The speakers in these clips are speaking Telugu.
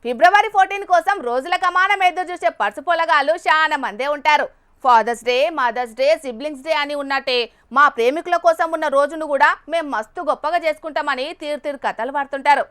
ఫిబ్రవరి 14 కోసం రోజుల కమానం ఎదురు చూసే పర్సుపొలగాళ్ళు చాలా మందే ఉంటారు. Father's day, mother's day, siblings day అని ఉన్నట్టే మా ప్రేమికుల కోసం ఉన్న రోజును కూడా మేము మస్తు గొప్పగా చేసుకుంటామని తీరు కథలు పడుతుంటారు.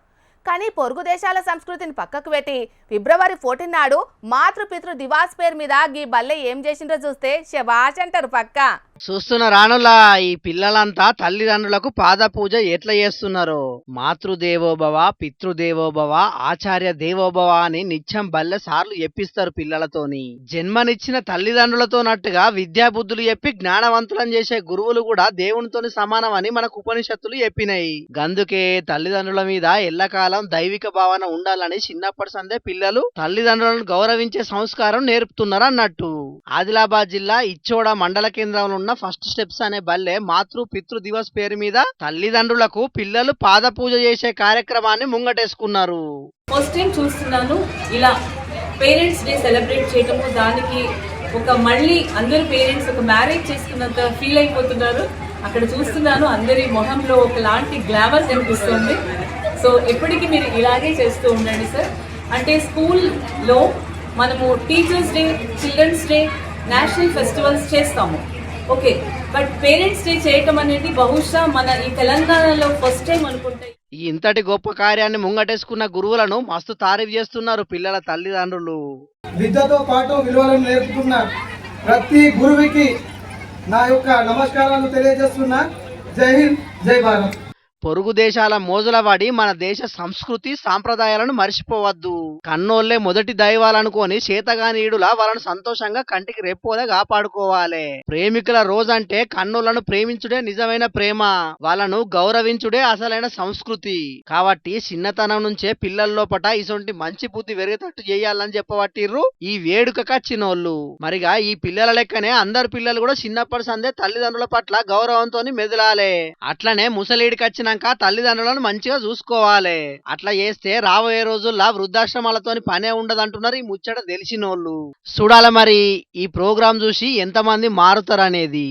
కానీ పొరుగు దేశాల సంస్కృతిని పక్కకు పెట్టి ఫిబ్రవరి 14 నాడు మాతృపితృ దివాస్ పేరు మీద గీ బల్లె ఏం చేసిండ్రో చూస్తే శబాష్ అంటారు పక్కా. చూస్తున్న రానులా ఈ పిల్లలంతా తల్లిదండ్రులకు పాద పూజ ఎట్లా చేస్తున్నారో. మాతృదేవోభవ, పితృదేవోభవ, ఆచార్య దేవోభవ అని నిత్యం బల్లె సార్లు చెప్పిస్తారు పిల్లలతోని. జన్మనిచ్చిన తల్లిదండ్రులతోనట్టుగా విద్యాబుద్ధులు చెప్పి జ్ఞానవంతులను చేసే గురువులు కూడా దేవునితోని సమానం అని మనకు ఉపనిషత్తులు చెప్పినాయి. గందుకే తల్లిదండ్రుల మీద ఎల్లకాలం దైవిక భావన ఉండాలని చిన్నప్పటి సందే పిల్లలు తల్లిదండ్రులను గౌరవించే సంస్కారం నేర్పుతున్నారు అన్నట్టు. ఆదిలాబాద్ జిల్లా ఇచ్చోడ మండల కేంద్రంలో ఉన్న ఫస్ట్ స్టెప్స్ అనే బల్లె మాతృ పితృ దివస్ పేరు మీద తల్లిదండ్రులకు పిల్లలు పాద పూజ చేసే కార్యక్రమాన్ని ముంగటేసుకున్నారు. ఫస్ట్ టైం చూస్తున్నాను ఇలా పేరెంట్స్ డే సెలబ్రేట్ చేయటము. దానికి ఒక మళ్ళీ అందరు పేరెంట్స్ ఒక మ్యారేజ్ చేసుకున్నంత ఫీల్ అయిపోతున్నారు. అక్కడ చూస్తున్నాను అందరి మొహంలో ఒకలాంటి గ్లామర్ కనిపిస్తుంది. సో ఎప్పటికీ మీరు ఇలాగే చేస్తూ ఉండండి సార్. అంటే స్కూల్లో మనము teachers day, children's day, national festivals చేస్తాము, ఓకే. బట్ పేరెంట్స్ డే చేయటం అనేది బహుశా మన ఈ తెలంగాణలో ఫస్ట్ టైం అనుకుంటే. ఈ ఇంతటి గొప్ప కార్యాన్ని ముంగటేసుకున్న గురువులను మస్తు తారీఫ్ చేస్తున్నారు పిల్లల తల్లిదండ్రులు. విద్యతో పాటు విలువలను నేర్పుతున్న ప్రతి గురువుకి నా యొక్క నమస్కారాలు తెలియజేస్తున్నా. జై హింద్, జై భారత్. పొరుగు దేశాల మోజుల పడి మన దేశ సంస్కృతి సాంప్రదాయాలను మర్చిపోవద్దు. కన్నోళ్లే మొదటి దైవాలనుకొని చేతగానీయుడులా వాళ్ళను సంతోషంగా కంటికి రెప్పోదే కాపాడుకోవాలి. ప్రేమికుల రోజంటే కన్నోళ్లను ప్రేమించుడే నిజమైన ప్రేమ, వాళ్ళను గౌరవించుడే అసలైన సంస్కృతి. కాబట్టి చిన్నతనం నుంచే పిల్లల లోపట ఇసొంటి మంచి బుద్ధి వెరిగేటట్టు చేయాలని చెప్పబట్టిర్రు ఈ వేడుకచ్చినోళ్ళు. మరిగా ఈ పిల్లల లెక్కనే అందరు పిల్లలు కూడా చిన్నప్పటి సందే తల్లిదండ్రుల పట్ల గౌరవంతో మెదలాలే. అట్లనే ముసలీడికి వచ్చిన తల్లిదండ్రులను మంచిగా చూసుకోవాలి. అట్లా చేస్తే రాబోయే రోజుల్లో వృద్ధాశ్రమాలతోని పనే ఉండదంటున్నారు ఈ ముచ్చట తెలిసినోళ్ళు. చూడాలి మరి ఈ ప్రోగ్రాం చూసి ఎంతమంది మారుతారనేది.